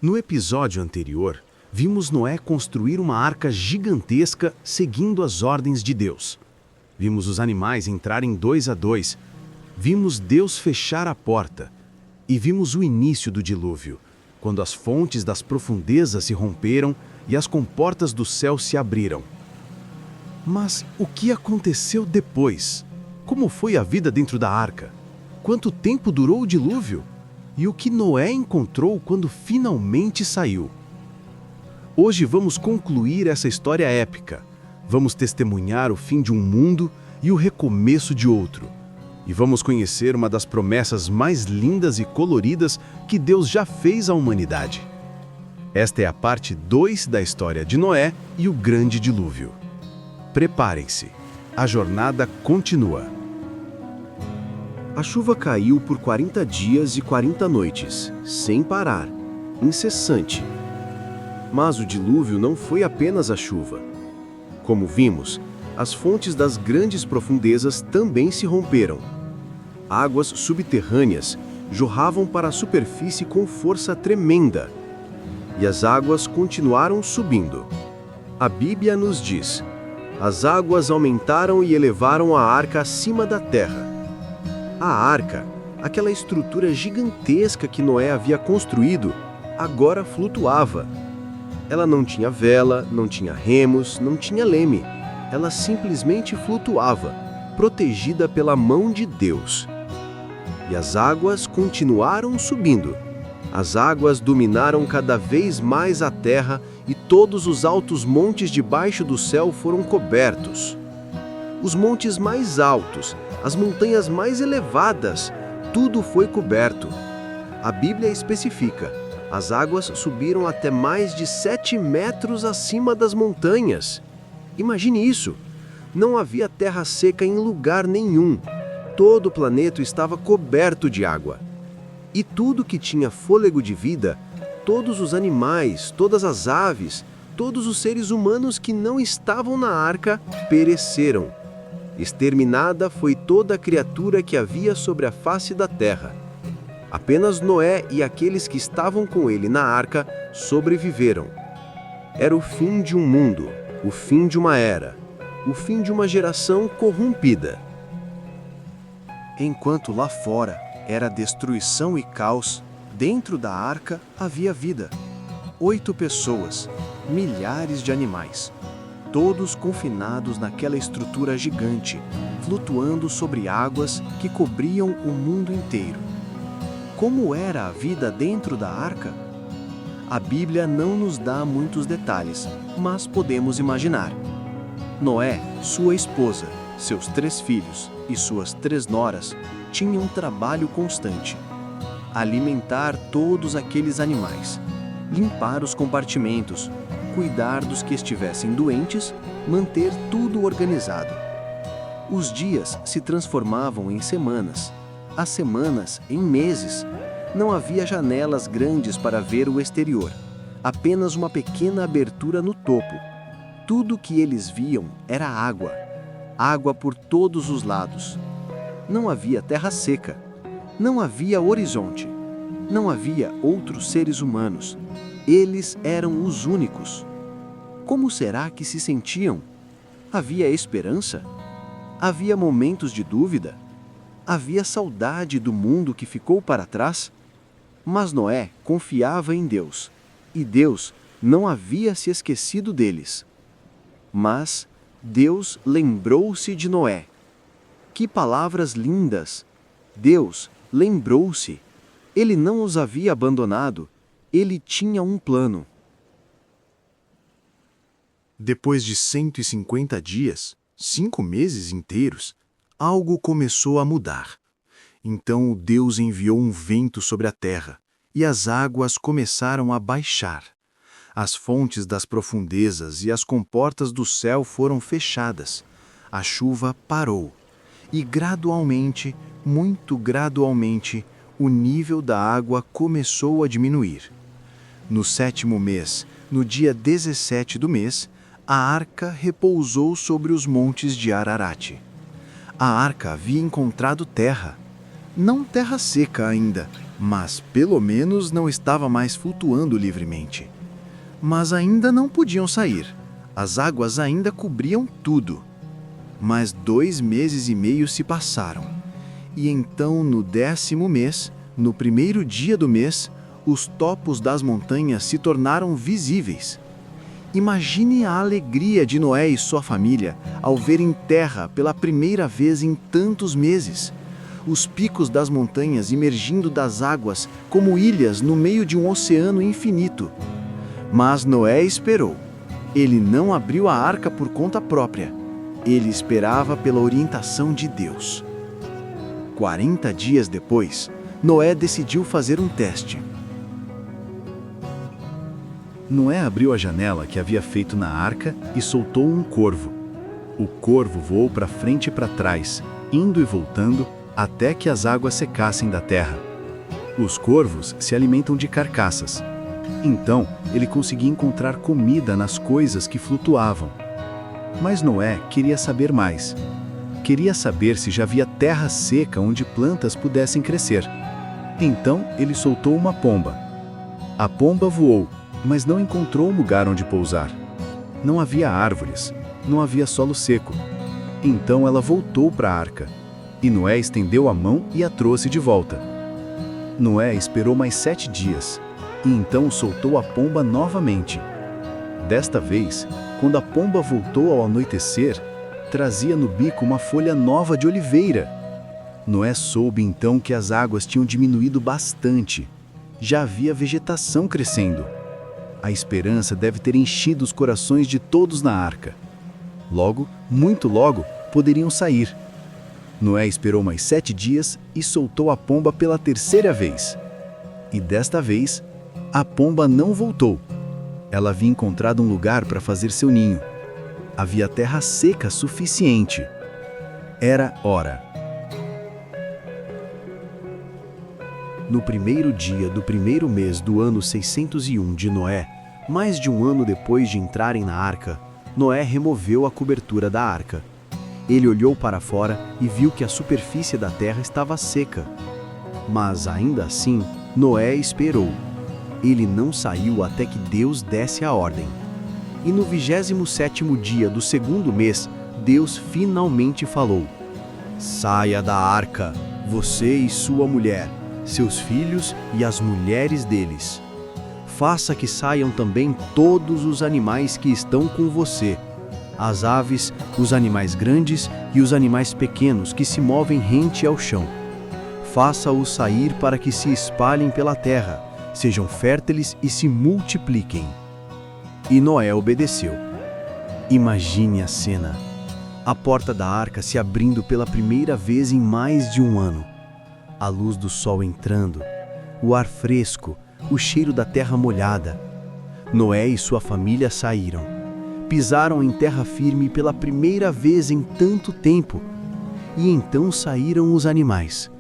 No episódio anterior, vimos Noé construir uma arca gigantesca seguindo as ordens de Deus. Vimos os animais entrarem 2 a 2, vimos Deus fechar a porta e vimos o início do dilúvio, quando as fontes das profundezas se romperam e as comportas do céu se abriram. Mas o que aconteceu depois? Como foi a vida dentro da arca? Quanto tempo durou o dilúvio? E o que Noé encontrou quando finalmente saiu? Hoje vamos concluir essa história épica. Vamos testemunhar o fim de um mundo e o recomeço de outro. E vamos conhecer uma das promessas mais lindas e coloridas que Deus já fez à humanidade. Esta é a parte 2 da história de Noé e o grande dilúvio. Preparem-se, a jornada continua. A chuva caiu por 40 dias e 40 noites, sem parar, incessante. Mas o dilúvio não foi apenas a chuva. Como vimos, as fontes das grandes profundezas também se romperam. Águas subterrâneas jorravam para a superfície com força tremenda. E as águas continuaram subindo. A Bíblia nos diz: as águas aumentaram e elevaram a arca acima da terra. A arca, aquela estrutura gigantesca que Noé havia construído, agora flutuava. Ela não tinha vela, não tinha remos, não tinha leme. Ela simplesmente flutuava, protegida pela mão de Deus. E as águas continuaram subindo. As águas dominaram cada vez mais a terra e todos os altos montes debaixo do céu foram cobertos. Os montes mais altos, as montanhas mais elevadas, tudo foi coberto. A Bíblia especifica: as águas subiram até mais de 7 metros acima das montanhas. Imagine isso! Não havia terra seca em lugar nenhum. Todo o planeta estava coberto de água. E tudo que tinha fôlego de vida, todos os animais, todas as aves, todos os seres humanos que não estavam na arca, pereceram. Exterminada foi toda a criatura que havia sobre a face da terra. Apenas Noé e aqueles que estavam com ele na arca sobreviveram. Era o fim de um mundo, o fim de uma era, o fim de uma geração corrompida. Enquanto lá fora era destruição e caos, dentro da arca havia vida. 8 pessoas, milhares de animais. Todos confinados naquela estrutura gigante, flutuando sobre águas que cobriam o mundo inteiro. Como era a vida dentro da arca? A Bíblia não nos dá muitos detalhes, mas podemos imaginar. Noé, sua esposa, seus 3 filhos e suas 3 noras tinham um trabalho constante: alimentar todos aqueles animais, limpar os compartimentos, cuidar dos que estivessem doentes, manter tudo organizado. Os dias se transformavam em semanas, as semanas em meses. Não havia janelas grandes para ver o exterior, apenas uma pequena abertura no topo. Tudo que eles viam era água, água por todos os lados. Não havia terra seca, não havia horizonte, não havia outros seres humanos. Eles eram os únicos. Como será que se sentiam? Havia esperança? Havia momentos de dúvida? Havia saudade do mundo que ficou para trás? Mas Noé confiava em Deus, e Deus não havia se esquecido deles. Mas Deus lembrou-se de Noé. Que palavras lindas! Deus lembrou-se. Ele não os havia abandonado. Ele tinha um plano. Depois de 150 dias, 5 meses inteiros, algo começou a mudar. Então Deus enviou um vento sobre a terra, e as águas começaram a baixar. As fontes das profundezas e as comportas do céu foram fechadas. A chuva parou. E gradualmente, muito gradualmente, o nível da água começou a diminuir. No 7º mês, no dia 17 do mês, a arca repousou sobre os montes de Ararat. A arca havia encontrado terra. Não terra seca ainda, mas pelo menos não estava mais flutuando livremente. Mas ainda não podiam sair. As águas ainda cobriam tudo. Mas 2 meses e meio se passaram. E então, no 10º mês, no primeiro dia do mês, os topos das montanhas se tornaram visíveis. Imagine a alegria de Noé e sua família ao verem terra pela primeira vez em tantos meses. Os picos das montanhas emergindo das águas como ilhas no meio de um oceano infinito. Mas Noé esperou. Ele não abriu a arca por conta própria. Ele esperava pela orientação de Deus. 40 dias depois, Noé decidiu fazer um teste. Noé abriu a janela que havia feito na arca e soltou um corvo. O corvo voou para frente e para trás, indo e voltando, até que as águas secassem da terra. Os corvos se alimentam de carcaças. Então, ele conseguia encontrar comida nas coisas que flutuavam. Mas Noé queria saber mais. Queria saber se já havia terra seca onde plantas pudessem crescer. Então, ele soltou uma pomba. A pomba voou, mas não encontrou um lugar onde pousar. Não havia árvores, não havia solo seco. Então ela voltou para a arca, e Noé estendeu a mão e a trouxe de volta. Noé esperou mais 7 dias, e então soltou a pomba novamente. Desta vez, quando a pomba voltou ao anoitecer, trazia no bico uma folha nova de oliveira. Noé soube então que as águas tinham diminuído bastante. Já havia vegetação crescendo. A esperança deve ter enchido os corações de todos na arca. Logo, muito logo, poderiam sair. Noé esperou mais 7 dias e soltou a pomba pela 3ª vez. E desta vez, a pomba não voltou. Ela havia encontrado um lugar para fazer seu ninho. Havia terra seca suficiente. Era hora. No primeiro dia do primeiro mês do ano 601 de Noé, mais de um ano depois de entrarem na arca, Noé removeu a cobertura da arca. Ele olhou para fora e viu que a superfície da terra estava seca. Mas ainda assim, Noé esperou. Ele não saiu até que Deus desse a ordem. E no 27º dia do 2º mês, Deus finalmente falou: "Saia da arca, você e sua mulher, seus filhos e as mulheres deles. Faça que saiam também todos os animais que estão com você, as aves, os animais grandes e os animais pequenos que se movem rente ao chão. Faça-os sair para que se espalhem pela terra, sejam férteis e se multipliquem." E Noé obedeceu. Imagine a cena. A porta da arca se abrindo pela primeira vez em mais de um ano. A luz do sol entrando, o ar fresco, o cheiro da terra molhada. Noé e sua família saíram. Pisaram em terra firme pela primeira vez em tanto tempo. E então saíram os animais,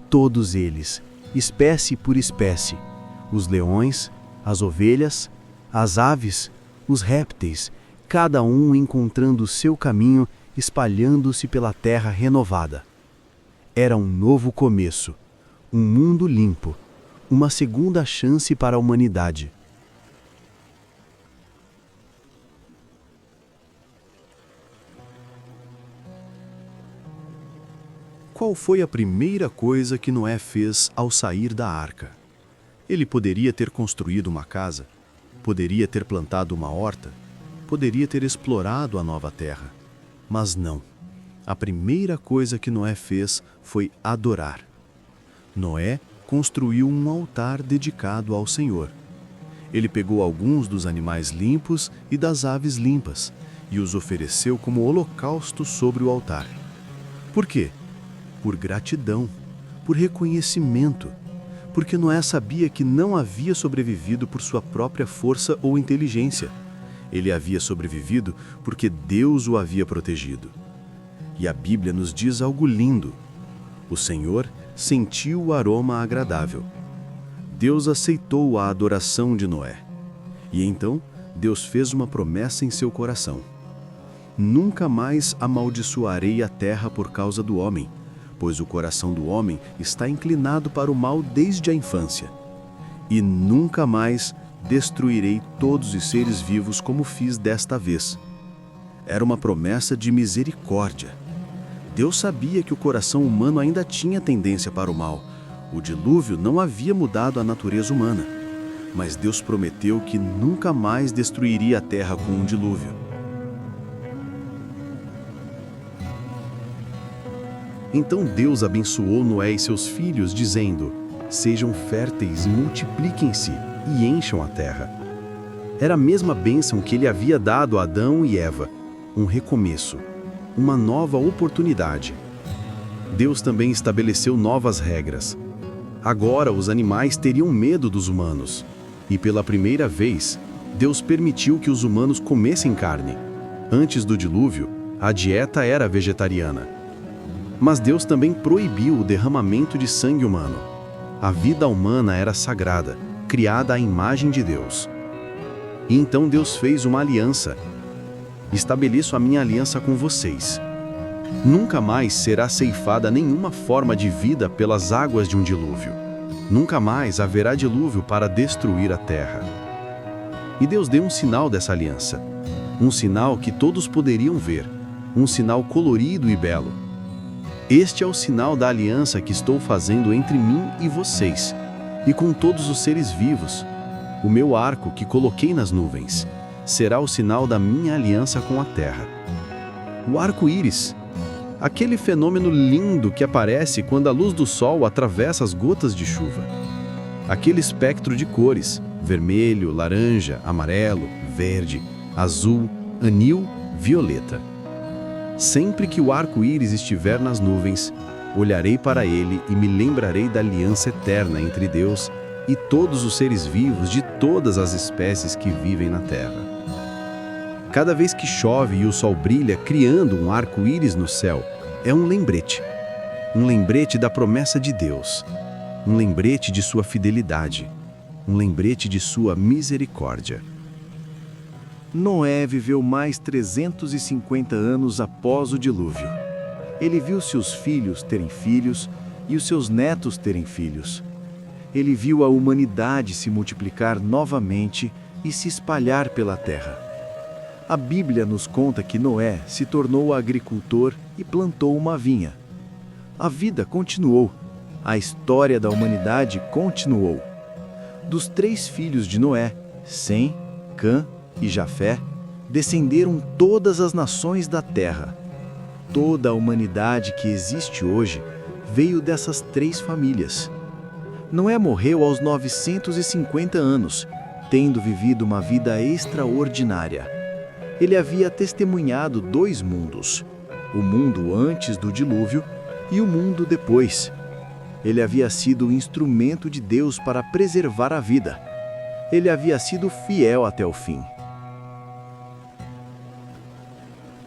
todos eles, espécie por espécie: os leões, as ovelhas, as aves, os répteis, cada um encontrando o seu caminho, espalhando-se pela terra renovada. Era um novo começo, um mundo limpo, uma segunda chance para a humanidade. Qual foi a primeira coisa que Noé fez ao sair da arca? Ele poderia ter construído uma casa, poderia ter plantado uma horta, poderia ter explorado a nova terra. Mas não. A primeira coisa que Noé fez foi adorar. Noé construiu um altar dedicado ao Senhor. Ele pegou alguns dos animais limpos e das aves limpas e os ofereceu como holocausto sobre o altar. Por quê? Por gratidão, por reconhecimento, porque Noé sabia que não havia sobrevivido por sua própria força ou inteligência. Ele havia sobrevivido porque Deus o havia protegido. E a Bíblia nos diz algo lindo. O Senhor sentiu o aroma agradável. Deus aceitou a adoração de Noé. E então, Deus fez uma promessa em seu coração: "Nunca mais amaldiçoarei a terra por causa do homem, pois o coração do homem está inclinado para o mal desde a infância. E nunca mais destruirei todos os seres vivos como fiz desta vez. Era uma promessa de misericórdia. Deus sabia que o coração humano ainda tinha tendência para o mal. O dilúvio não havia mudado a natureza humana. Mas Deus prometeu que nunca mais destruiria a terra com um dilúvio. Então Deus abençoou Noé e seus filhos, dizendo: sejam férteis, multipliquem-se e encham a terra. Era a mesma bênção que ele havia dado a Adão e Eva, um recomeço, uma nova oportunidade. Deus também estabeleceu novas regras. Agora os animais teriam medo dos humanos. E pela primeira vez, Deus permitiu que os humanos comessem carne. Antes do dilúvio, a dieta era vegetariana. Mas Deus também proibiu o derramamento de sangue humano. A vida humana era sagrada, criada à imagem de Deus. E então Deus fez uma aliança. Estabeleço a minha aliança com vocês. Nunca mais será ceifada nenhuma forma de vida pelas águas de um dilúvio. Nunca mais haverá dilúvio para destruir a terra. E Deus deu um sinal dessa aliança. Um sinal que todos poderiam ver. Um sinal colorido e belo. Este é o sinal da aliança que estou fazendo entre mim e vocês, e com todos os seres vivos. O meu arco que coloquei nas nuvens será o sinal da minha aliança com a terra. O arco-íris, aquele fenômeno lindo que aparece quando a luz do sol atravessa as gotas de chuva. Aquele espectro de cores, vermelho, laranja, amarelo, verde, azul, anil, violeta. Sempre que o arco-íris estiver nas nuvens, olharei para ele e me lembrarei da aliança eterna entre Deus e todos os seres vivos de todas as espécies que vivem na terra. Cada vez que chove e o sol brilha criando um arco-íris no céu, é um lembrete. Um lembrete da promessa de Deus. Um lembrete de sua fidelidade. Um lembrete de sua misericórdia. Noé viveu mais 350 anos após o dilúvio. Ele viu seus filhos terem filhos e os seus netos terem filhos. Ele viu a humanidade se multiplicar novamente e se espalhar pela terra. A Bíblia nos conta que Noé se tornou agricultor e plantou uma vinha. A vida continuou. A história da humanidade continuou. Dos 3 filhos de Noé, Sem, Cã e Jafé, descenderam todas as nações da terra. Toda a humanidade que existe hoje veio dessas 3 famílias. Noé morreu aos 950 anos, tendo vivido uma vida extraordinária. Ele havia testemunhado 2 mundos, o mundo antes do dilúvio e o mundo depois. Ele havia sido o instrumento de Deus para preservar a vida. Ele havia sido fiel até o fim.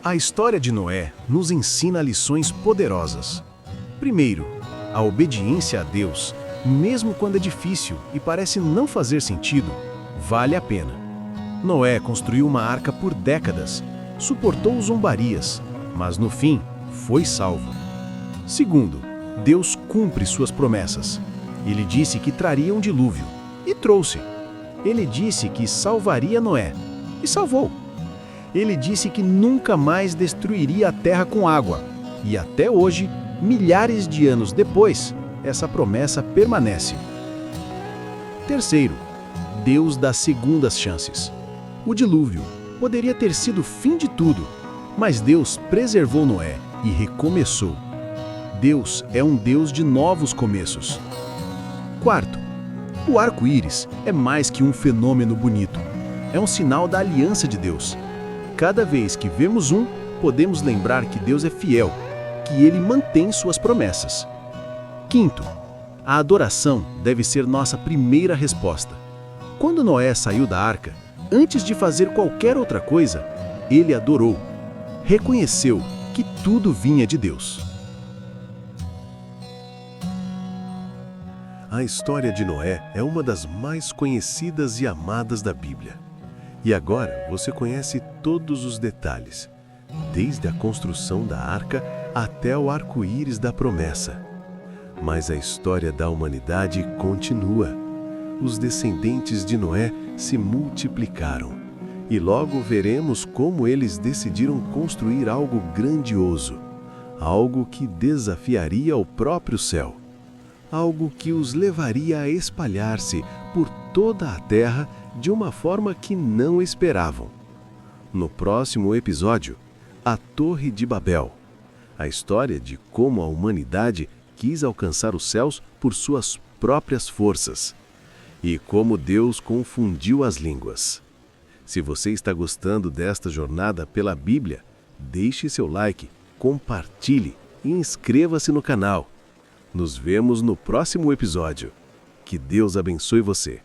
A história de Noé nos ensina lições poderosas. Primeiro, a obediência a Deus, mesmo quando é difícil e parece não fazer sentido, vale a pena. Noé construiu uma arca por décadas, suportou zombarias, mas no fim foi salvo. Segundo, Deus cumpre suas promessas. Ele disse que traria um dilúvio, e trouxe. Ele disse que salvaria Noé, e salvou. Ele disse que nunca mais destruiria a terra com água, e até hoje, milhares de anos depois, essa promessa permanece. Terceiro, Deus dá segundas chances. O dilúvio poderia ter sido o fim de tudo, mas Deus preservou Noé e recomeçou. Deus é um Deus de novos começos. Quarto, o arco-íris é mais que um fenômeno bonito. É um sinal da aliança de Deus. Cada vez que vemos um, podemos lembrar que Deus é fiel, que Ele mantém suas promessas. Quinto, a adoração deve ser nossa primeira resposta. Quando Noé saiu da arca, antes de fazer qualquer outra coisa, ele adorou, reconheceu que tudo vinha de Deus. A história de Noé é uma das mais conhecidas e amadas da Bíblia. E agora você conhece todos os detalhes, desde a construção da arca até o arco-íris da promessa. Mas a história da humanidade continua. Os descendentes de Noé se multiplicaram, e logo veremos como eles decidiram construir algo grandioso, algo que desafiaria o próprio céu, algo que os levaria a espalhar-se por toda a terra de uma forma que não esperavam. No próximo episódio, a Torre de Babel, a história de como a humanidade quis alcançar os céus por suas próprias forças e como Deus confundiu as línguas. Se você está gostando desta jornada pela Bíblia, deixe seu like, compartilhe e inscreva-se no canal. Nos vemos no próximo episódio. Que Deus abençoe você.